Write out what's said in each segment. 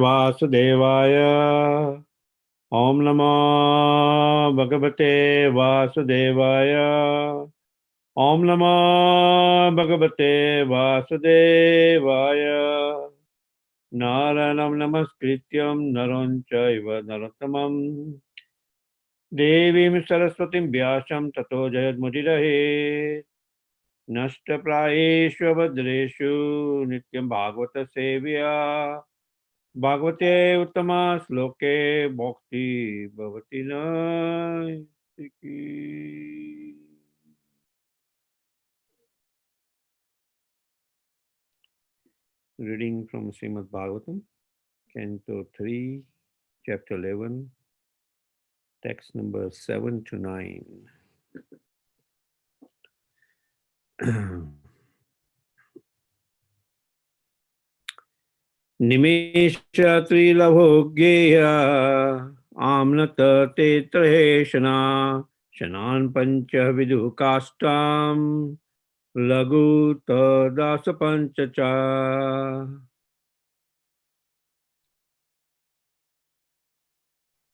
Vasudevaya. Om Namo Bhagavate Vasudevaya. Om Namo Bhagavate Vasudevaya. Naranam Namaskrityam Naram Chaiva Narottamam Devim Saraswatim Vyasam Tato Jayadmudirahe. Nashtaprayeshu Bhadreshu Nityam Bhagavata Sevya. Bhagavate Uttama Sloke Bhakti Bhavati Naistiki. Reading from Srimad Bhagavatam, Canto 3, Chapter 11, text number 7 to 9. Nimesha Trilabhogyeya Amnata Tetraheshana Shanan Pancha Vidu Kastam Lagu Tadasa Panchacha.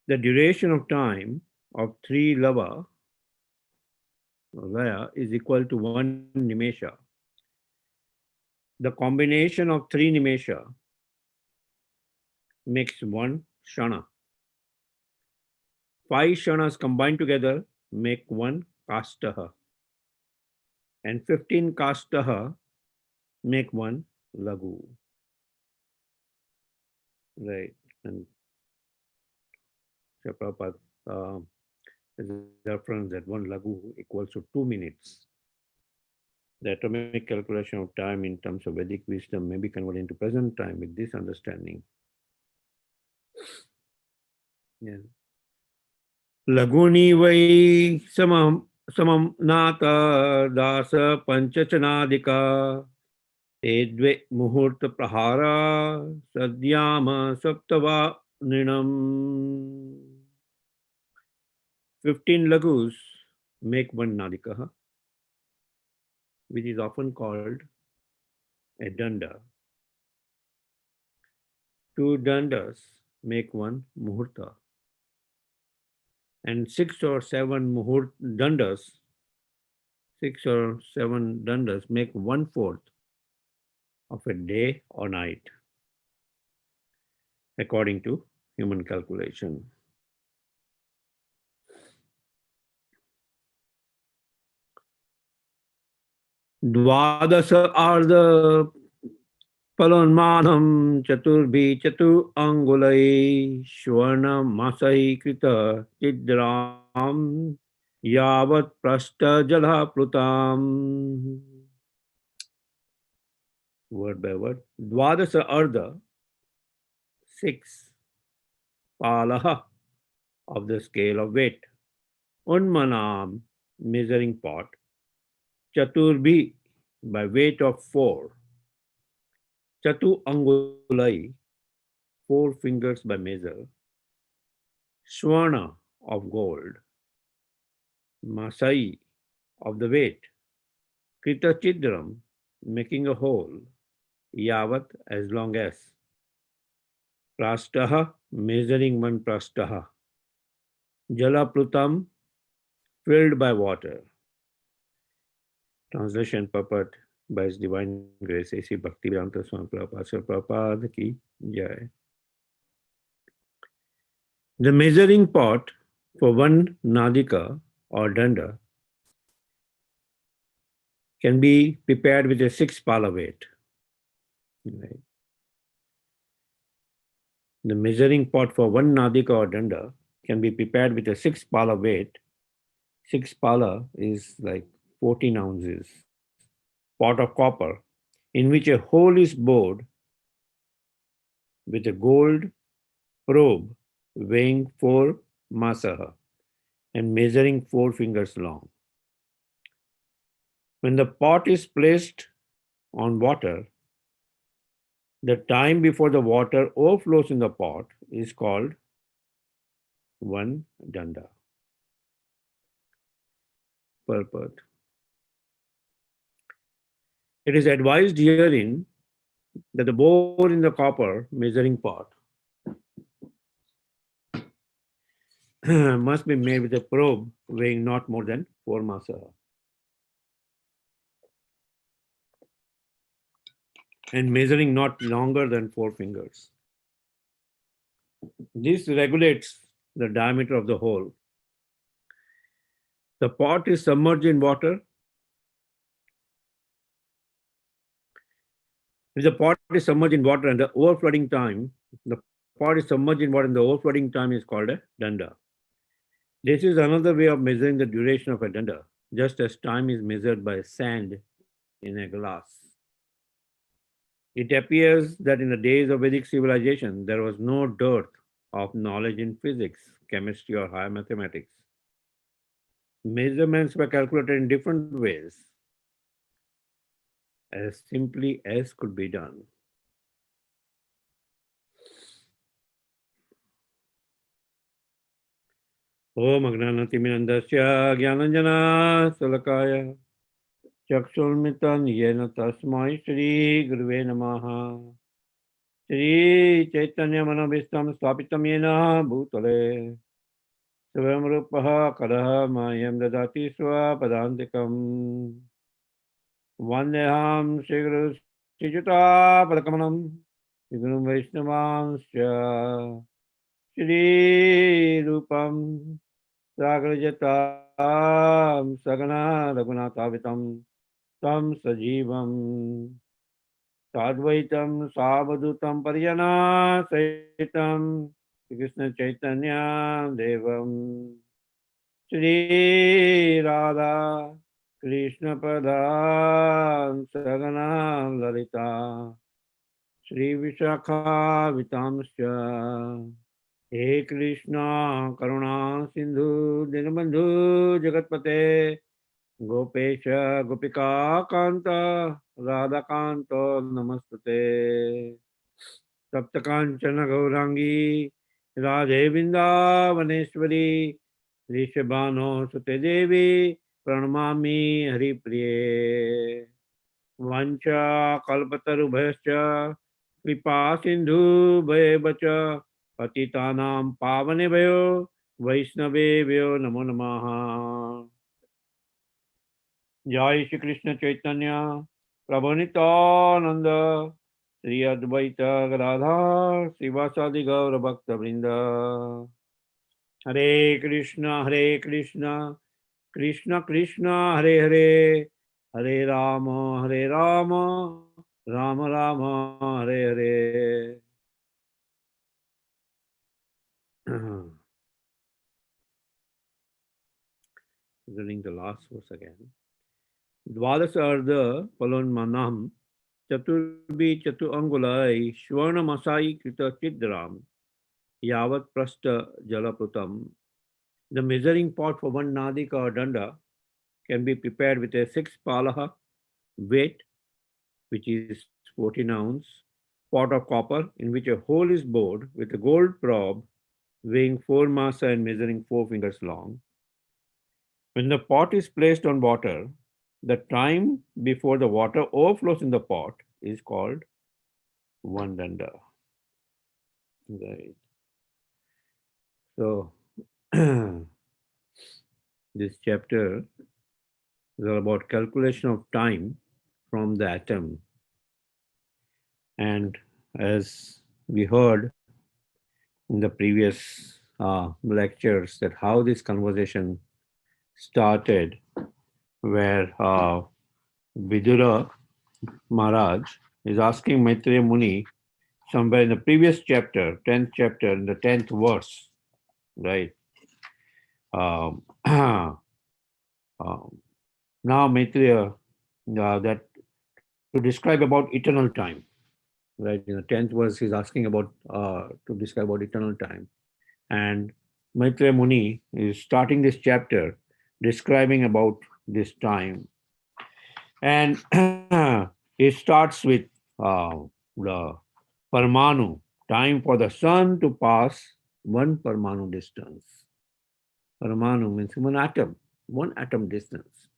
The duration of time of 3 lava is equal to 1 nimesha. The combination of 3 nimesha makes 1 shana. 5 shanas combined together make 1 kastaha. And 15 kastaha make 1 lagu. Right. And Prabhupada is a reference that 1 lagu equals to 2 minutes. The atomic calculation of time in terms of Vedic wisdom may be converted into present time with this understanding. Yeah. Laguni vai samam nata dasa panchachanadika edve muhurta prahara sadyama saptava nrinam. 15 lagus make 1 nadika, which is often called a danda. 2 dandas make 1 muhurta. And 6 or 7 dandas make 1/4 of a day or night, according to human calculation. Dvadasa ardha palonmanam chaturbhi chatu angulai shwarna masai krita chidram yavat prasta jala plutam. Word by word. Dvadasa ardha, 6 palaha of the scale of weight. Unmanam, measuring pot. Chaturbhi, by weight of 4. Chatu angulai, 4 fingers by measure. Swarna, of gold. Masai, of the weight. Krita chidram, making a hole. Yavat, as long as. Prastaha, measuring 1 prastaha. Jala plutam, filled by water. Translation purport by His Divine Grace A.C. Bhaktivedanta Swami Prabhupada ki jai. The measuring pot for 1 nadika or danda can be prepared with a 6 pala weight. Right. The measuring pot for 1 nadika or danda can be prepared with a 6 pala weight. 6 pala is like 14 ounces. Pot of copper in which a hole is bored with a gold probe weighing 4 masaha and measuring 4 fingers long. When the pot is placed on water, the time before the water overflows in the pot is called 1 danda. Purport. It is advised herein that the bore in the copper measuring pot must be made with a probe weighing not more than 4 massa and measuring not longer than 4 fingers. This regulates the diameter of the hole. The pot is submerged in water. If the pot is submerged in water and the overflowing time, the pot is submerged in water and the overflowing time is called a danda. This is another way of measuring the duration of a danda, just as time is measured by sand in a glass. It appears that in the days of Vedic civilization, there was no dearth of knowledge in physics, chemistry, or higher mathematics. Measurements were calculated in different ways, as simply as could be done. Om Agnanatimirandasya Gyananjana Chakshulmitan Yena Tasmai Shri Guruve Namaha Shri Chaitanya Manabhistam Stapitam Yena Bhutale Swam Rupaha Kadaha Mayam Dadati Swa Padantikam Vandeham Shri Guru Srijuta Padakamanam Shri Guru Vaishnavansya Shri Rupam Sagrajatam Sagana Raghunathavitam Tam Sajivam Sadvaitam Savadutam Paryana Saitam Krishna Chaitanya Devam Shri Radha Krishna Padam Sagana Lalita Shri Vishakha Vitamsya He Krishna Karuna Sindhu Dinabandhu Jagatpate Gopesha Gopika Kanta Radha Kanto Namastate Saptakanchana Gaurangi Radhe Vrindavaneshwari Rishabhano Sute Devi Pranamami Hari Priye Vancha Kalpatarubhascha Kripa Sindhu Bhayabacha Patitanam Pavanebhayo Vaishnavebhyo Namo Namaha Jai Shri Krishna Chaitanya Prabhu Nityananda Sri Advaita Gadadhar Srivasadi Gaura Bhakta Vrinda Hare Krishna Krishna Krishna Hare Hare Hare Rama Rama Rama Hare Hare Reading the last verse again. Dvadasa Arda Palonmanam Chaturbi Chatu Angulai Shwarna Masai Krita Chidram Yavat Prasta Jalaputam. The measuring pot for one nadika or danda can be prepared with a 6 palaha weight, which is 14 ounce, pot of copper in which a hole is bored with a gold probe weighing 4 massa and measuring 4 fingers long. When the pot is placed on water, the time before the water overflows in the pot is called one danda. Right. So, this chapter is all about calculation of time from the atom. And as we heard in the previous lectures, that how this conversation started, where Vidura Maharaj is asking Maitreya Muni somewhere in the previous chapter, 10th chapter, in the 10th verse, right? Now Maitreya, that to describe about eternal time, right? In the 10th verse, he's asking about to describe about eternal time. And Maitreya Muni is starting this chapter describing about this time. And he starts with the Parmanu, time for the sun to pass 1 Parmanu distance. Parmanu means one atom distance.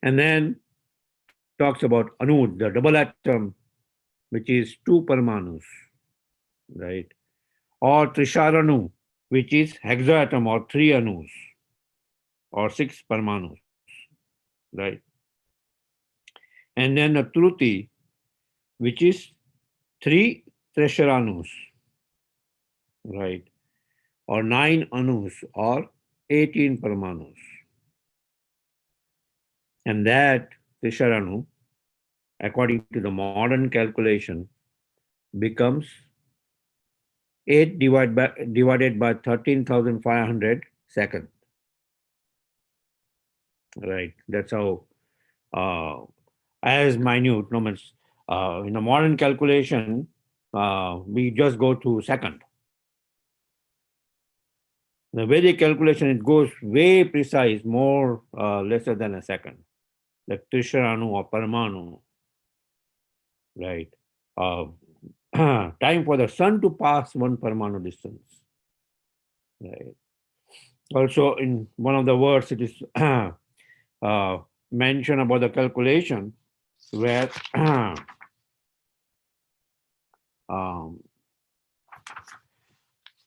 And then talks about Anu, the double atom, which is 2 Parmanus, right? Or Trisharanu, which is hexaatom or 3 anus or 6 parmanus, right? And then a truti, which is 3 treasure anus, right? Or 9 anus or 18 parmanus. And that Trisharanu, according to the modern calculation, becomes 8 divided by 13,500 seconds. Right. That's how, as minute, no means, in a modern calculation, we just go to second. The Vedic calculation, it goes way precise, more lesser than a second. Like Trisharanu or Parmanu, right? Uh, time for the sun to pass 1 Parmanu distance. Right. Also, in one of the words, it is mentioned about the calculation where um,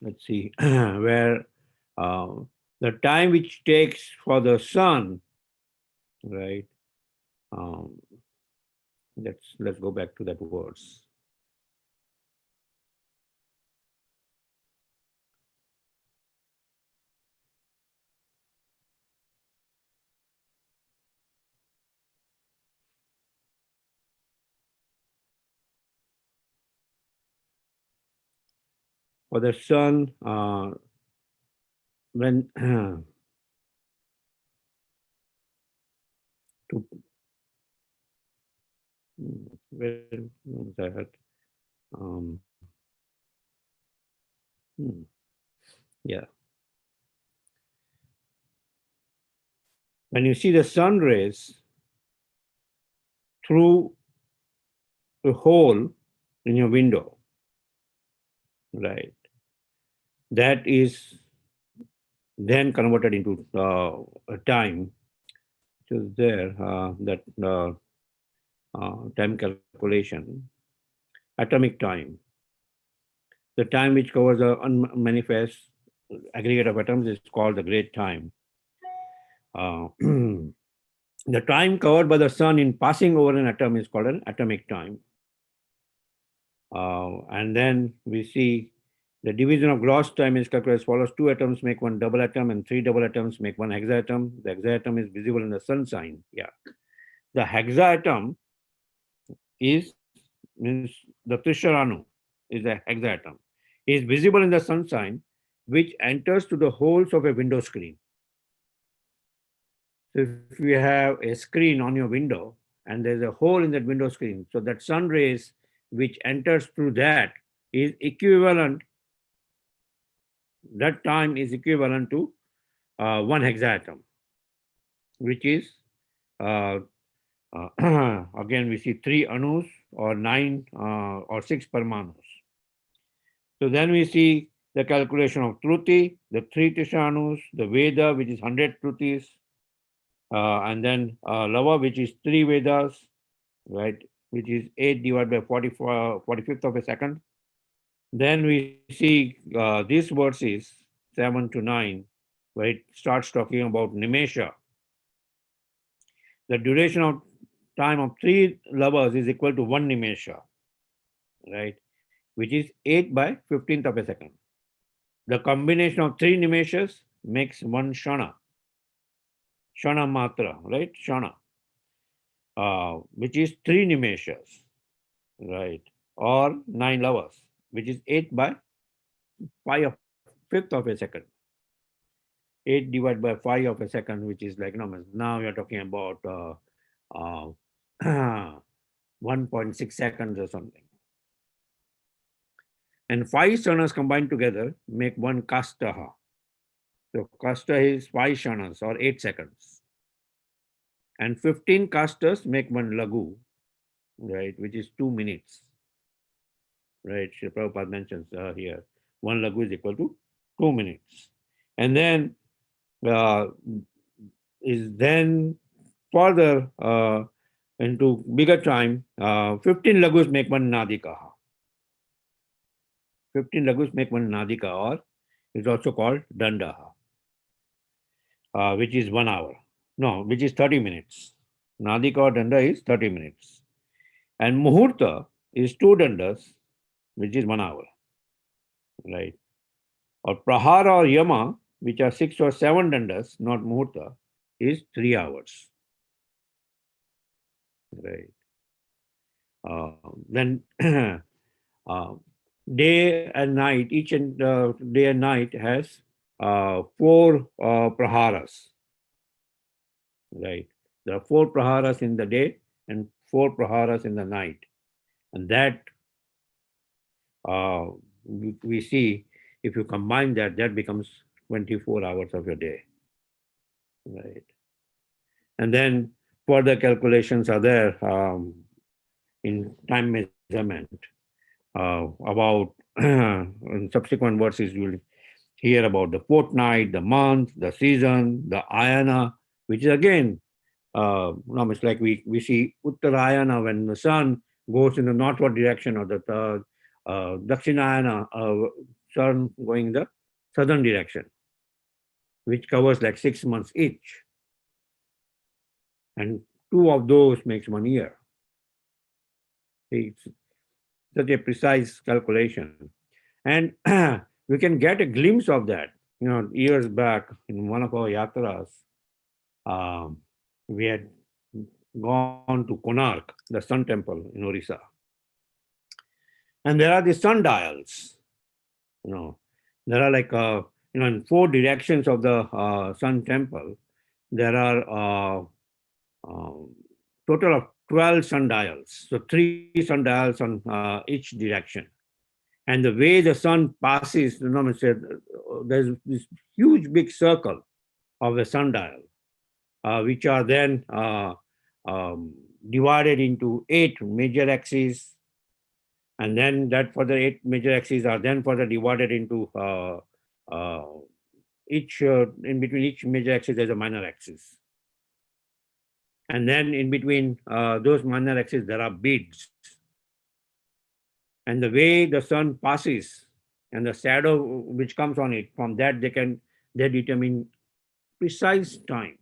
let's see, where uh, the time which takes for the sun, right? Um, let's go back to that words. For the sun, when to where was that? Um, hmm, yeah. When you see the sun rays through a hole in your window, right? That is then converted into a time, which is there, that time calculation, atomic time. The time which covers the unmanifest aggregate of atoms is called the great time. The time covered by the sun in passing over an atom is called an atomic time. And then we see the division of gross time is calculated as follows. 2 atoms make 1 double atom and 3 double atoms make 1 hexaatom. The hexaatom is visible in the sun sign. Yeah. The hexaatom is, means the Trisharanu is a hexaatom. Is visible in the sun sign, which enters to the holes of a window screen. So if you have a screen on your window and there's a hole in that window screen, so that sun rays which enters through that is equivalent, that time is equivalent to 1 hexaatom, which is, again, we see 3 anus or 9 or 6 parmanus. So then we see the calculation of Truti, the 3 Tishanus, the Veda, which is 100 Trutis, and then Lava, which is 3 Vedas, right, which is 8 divided by 45th of a second. Then we see these verses 7 to 9, where it starts talking about Nimesha. The duration of time of 3 lovers is equal to 1 Nimesha, right, which is 8 by 15th of a second. The combination of 3 Nimeshas makes 1 Shana. Shana Matra, right? Shana, which is 3 Nimeshas, right? Or 9 lovers, which is 8 by 5/5 of a second. 8 divided by 5 of a second, which is like, no, now you're talking about uh, 1.6 seconds or something. And 5 shanas combined together make 1 kastaha. So kasta is 5 shanas or 8 seconds. And 15 kastas make 1 lagu, right, which is 2 minutes. Right, Sri Prabhupada mentions here, 1 lagu is equal to 2 minutes. And then is then further into bigger time, 15 lagus make 1 nadika. 15 lagus make 1 nadika, or is also called danda, which is 1 hour. No, which is 30 minutes. Nadika or danda is 30 minutes. And muhurta is 2 dandas, which is 1 hour, right? Or prahara or yama, which are 6 or 7 dandas, not muhurta, is 3 hours, right? Then uh, day and night, each and day and night has four praharas, right? There are four praharas in the day and four praharas in the night, and that we see if you combine that, that becomes 24 hours of your day, right? And then further calculations are there in time measurement about in subsequent verses you will hear about the fortnight, the month, the season, the ayana, which is again, it's like we see Uttarayana when the sun goes in the northward direction, or the Dakshinayana, sun going the southern direction, which covers like 6 months each. And two of those makes 1 year. It's such a precise calculation. And we can get a glimpse of that. Years back in one of our yatras, um, we had gone to Konark, the sun temple in Orissa. And there are the sundials. You know, there are like, in 4 directions of the sun temple, there are total of 12 sundials. So 3 sundials on each direction. And the way the sun passes, there's this huge big circle of the sundial, which are then divided into 8 major axes. And then that further 8 major axes are then further divided into each, in between each major axis, there's a minor axis. And then in between those minor axes, there are beads. And the way the sun passes and the shadow which comes on it, from that they determine precise time.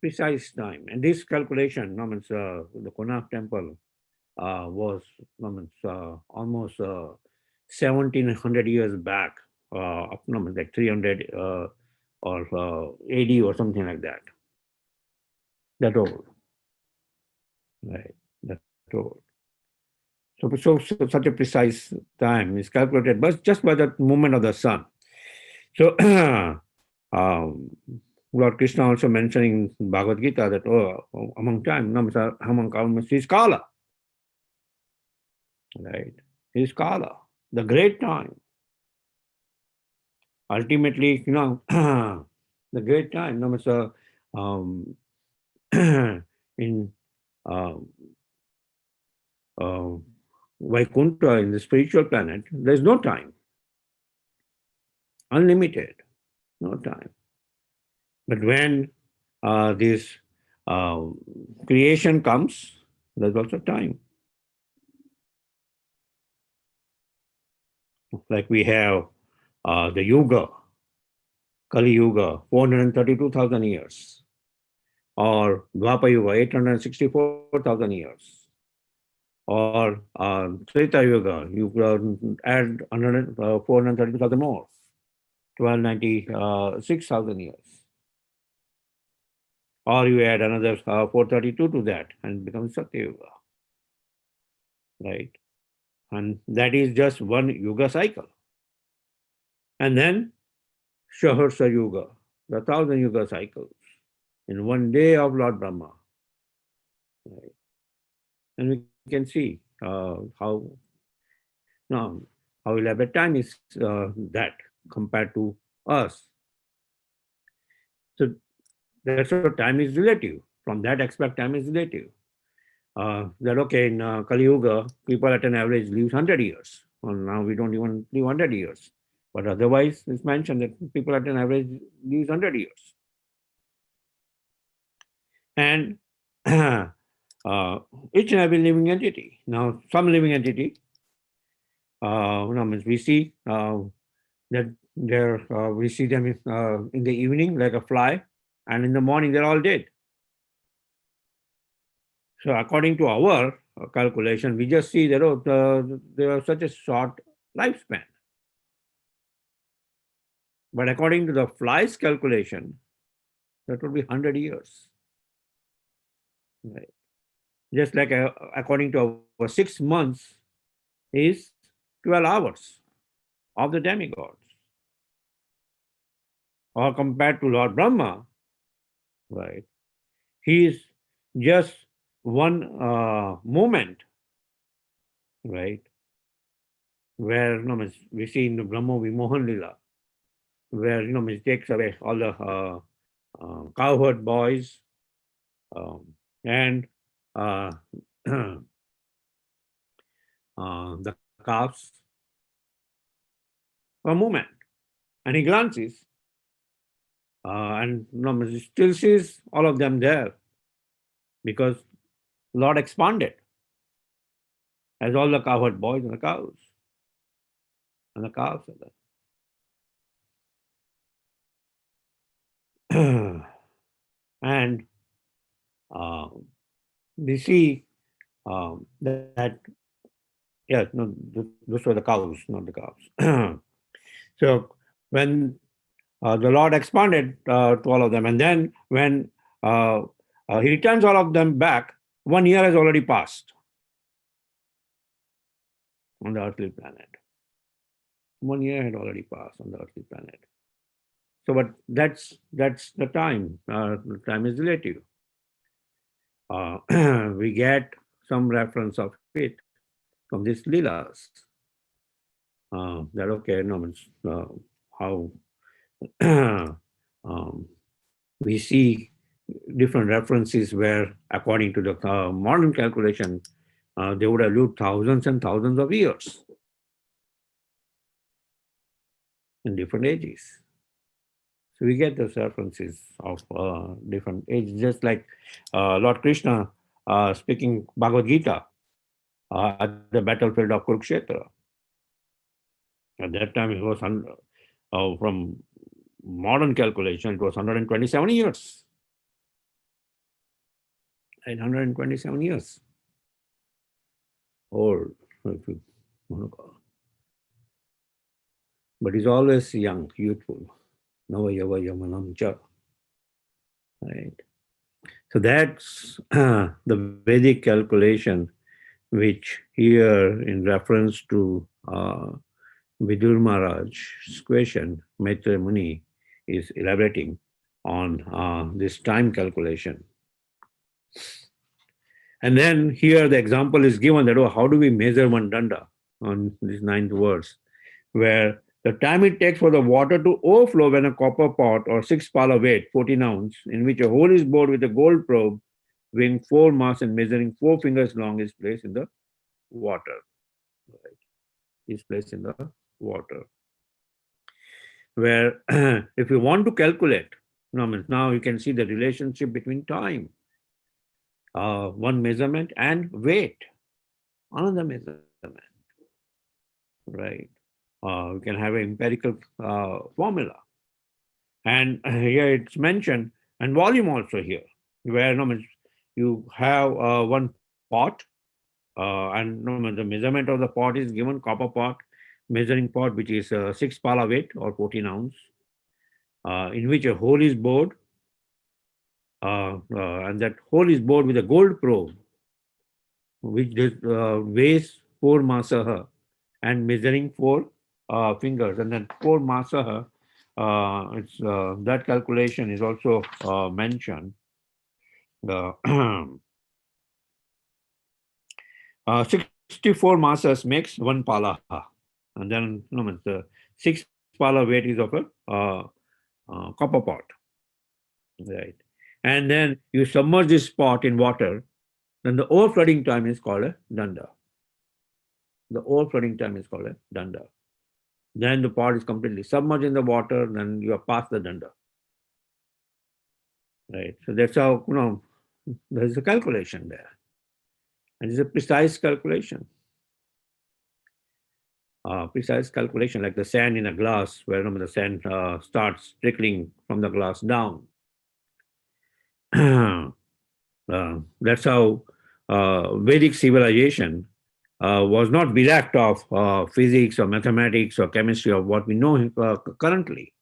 Precise time. And this calculation, the Konark temple was almost 1700 years back, like 300 or AD or something like that. That old, right? That old. So such a precise time is calculated, but just by the movement of the sun. So Lord Krishna also mentioning in Bhagavad Gita that among time, among karmas is kala, right? Is kala, the great time. Ultimately, the great time. In Vaikuntha, in the spiritual planet, there's no time. Unlimited, no time. But when this creation comes, there's also time. Like we have the Yuga, Kali Yuga, 432,000 years, or Dwapara Yuga, 864,000 years, or Treta Yuga, you add 432,000 more, 1296,000 years. Or you add another 432 to that and it becomes Satya Yuga, right? And that is just one Yuga cycle. And then Shaharsa Yuga, the 1,000 Yuga cycles in one day of Lord Brahma, right? And we can see how elaborate time is that compared to us. So that's what time is relative. From that aspect, time is relative. That okay, in Kali Yuga, people at an average live 100 years. Well, now we don't even live 100 years. But otherwise, it's mentioned that people at an average live 100 years. And each and every living entity. Now, some living entity, we see that we see them in the evening like a fly, and in the morning they're all dead. So according to our calculation, we just see that they have such a short lifespan. But according to the fly's calculation, that would be 100 years. Right? Just like according to our 6 months is 12 hours of the demigods. Or compared to Lord Brahma, right? He is just one moment, right? Where we see in the Brahma Vimohan Lila, where he takes away all the cowherd boys and uh, the calves for a moment, and he glances and he still sees all of them there because Lord expanded as all the cowherd boys and the cows and the calves are there. And we see that, yes, no, those were the cows, not the calves. So when the Lord expanded to all of them, and then when he returns all of them back, 1 year has already passed on the earthly planet. 1 year had already passed on the earthly planet. So, but that's the time. The time is relative. We get some reference of it from these leelas. That okay, no, how we see different references where, according to the modern calculation, they would have lived thousands and thousands of years in different ages. So we get those references of different ages, just like Lord Krishna speaking Bhagavad Gita at the battlefield of Kurukshetra. At that time, it was from modern calculation, it was 127 years. 127 years old, if you want to call. But he's always young, youthful. Navayava yamanam cha. Right. So that's the Vedic calculation, which here, in reference to Vidur Maharaj's question, Maitreya Muni is elaborating on this time calculation. And then here the example is given that, how do we measure one danda on this 9th verse, where the time it takes for the water to overflow when a copper pot or 6 pala weight, 14 ounce, in which a hole is bored with a gold probe, weighing 4 mass and measuring 4 fingers long, is placed in the water. Right? Is placed in the water. Where if you want to calculate, now you can see the relationship between time, one measurement, and weight, another measurement. Right? We can have an empirical formula. And here it's mentioned, and volume also here, where you have one pot, and the measurement of the pot is given, copper pot, measuring pot, which is 6 pala weight or 14 ounce, in which a hole is bored, and that hole is bored with a gold probe, which weighs 4 masaha and measuring 4 fingers, and then 4 masaha. That calculation is also mentioned. 64 masas makes 1 pala, and then the 6 pala weight is of a copper pot, right? And then you submerge this pot in water, then the overflooding time is called a danda. The overflooding time is called a danda. Then the pot is completely submerged in the water, then you are past the danda. Right. So that's how, there's a calculation there. And it's a precise calculation. precise calculation, like the sand in a glass, where the sand starts trickling from the glass down. That's how Vedic civilization was not bereft of physics or mathematics or chemistry of what we know currently.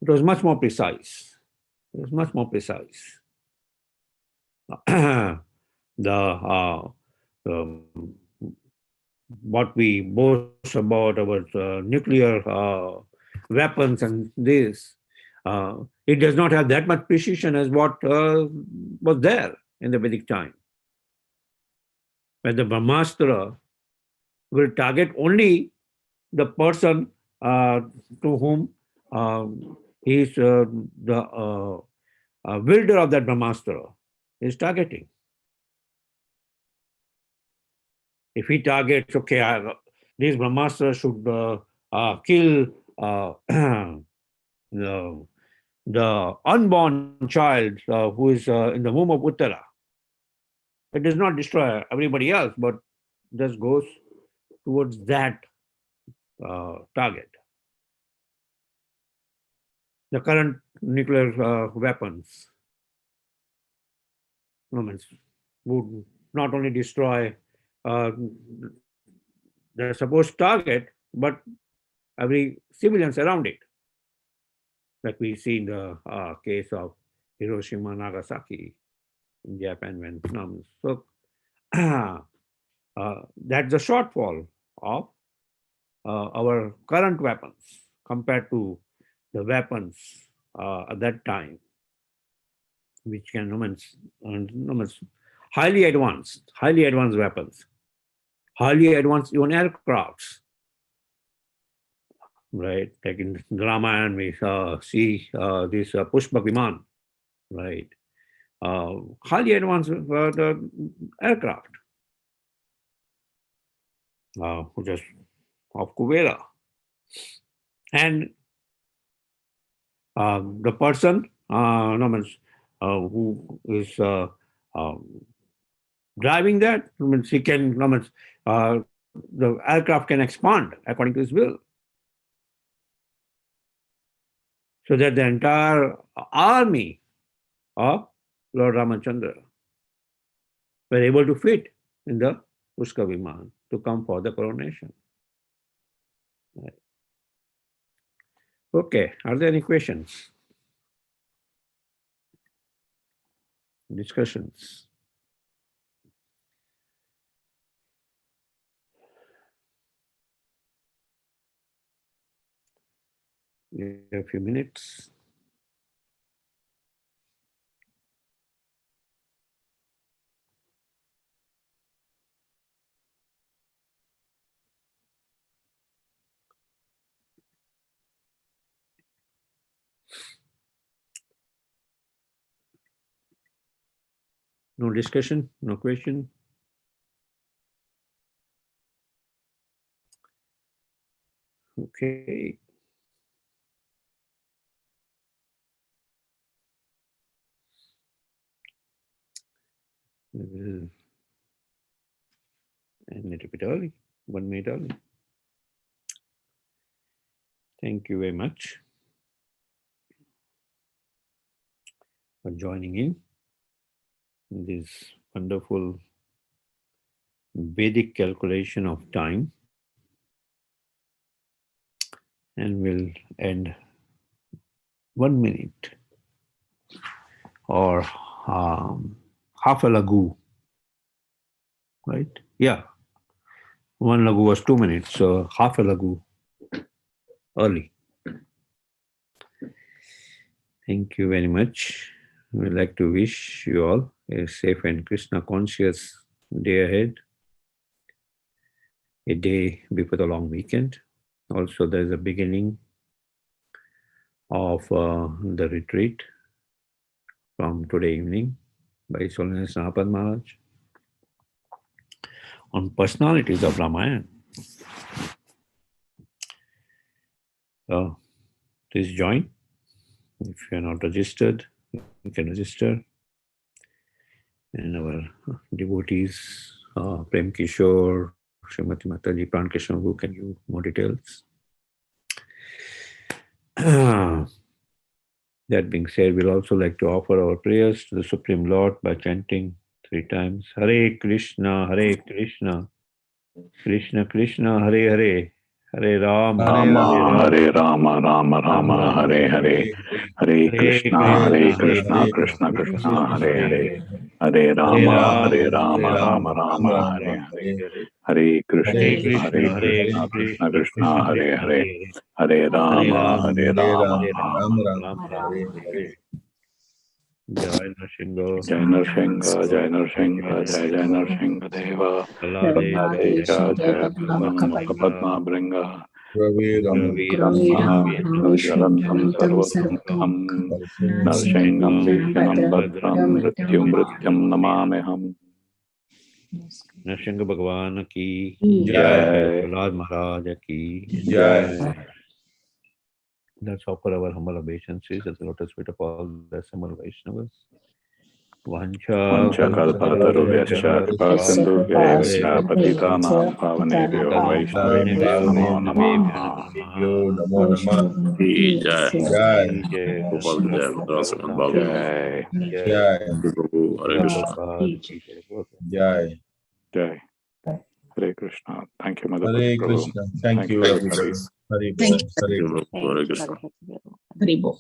It was much more precise. It was much more precise. Um, what we boast about our nuclear weapons and this, it does not have that much precision as what was there in the Vedic time. Where the Brahmastra will target only the person to whom he is the wielder of that Brahmastra is targeting. If he targets, okay, this Brahmastra should kill the unborn child who is in the womb of Uttara. It does not destroy everybody else, but just goes towards that target. The current nuclear weapons would not only destroy the supposed target, but every civilians around it. Like we see in the case of Hiroshima, Nagasaki in Japan when so that's the shortfall of our current weapons compared to the weapons at that time, which can highly advanced weapons, highly advanced even aircrafts. Right, like in the Ramayana, we see this Pushpak Viman, right? Highly advanced the aircraft, just of Kuvera. And the person who is driving that, he can, the aircraft can expand according to his will. So that the entire army of Lord Ramachandra were able to fit in the Pushka Viman to come for the coronation. Right. Okay, are there any questions? Discussions? We have a few minutes. No discussion, no question. Okay. We will end a little bit early, 1 minute early. Thank you very much for joining in this wonderful Vedic calculation of time. And we'll end 1 minute or half a lagu, right? Yeah. 1 lagu was 2 minutes, so half a lagu early. Thank you very much. We'd like to wish you all a safe and Krishna conscious day ahead, a day before the long weekend. Also, there's a beginning of the retreat from today evening by His Holiness Nahapad Maharaj on personalities of Ramayana. So, please join. If you are not registered, you can register. And our devotees, Prem Kishore, Srimati Mataji, Pran Krishna, who can you more details? That being said, we'll also like to offer our prayers to the Supreme Lord by chanting 3 times. Hare Krishna, Krishna Krishna, Hare Hare, Hare Ram, Hare Rama, Rama Rama, Hare Hare, Hare Krishna, Krishna Krishna, Hare Hare, Hare Rama, Rama Rama, Hare Hare, Hare Krishna, Krishna Krishna, Hare Hare, Hare Rama, Ram, Hare. Jai Nrsimha, Jai Narsingha, Jai Narsingha, Jai Jai Narsingha Deva, Prahlade, Jai Padma Bringa, Jalantam Sarvam Narsingam Bhisham Bhadram Mrityum Namameham. Nrsimha Bhagwan ki Jai. Prahlad Maharaj ki Jai. Let's offer our humble obeisances at the lotus feet of all the assembled Vaishnavas. Vancha kalpatarubhyascha kripa sindhubhya patitanam pavanebhyo Vaishnavebhyo namo namaha. Jai. Gopal Jai. Rasa Babu. Jai. Prabhu. Hare Krishna. Jai. Jai. Hare Krishna. Thank you, Madhupati Hare Prabhu. Krishna. Thank you, everybody. Hare Krishna. Hare Krishna. Hare Bo.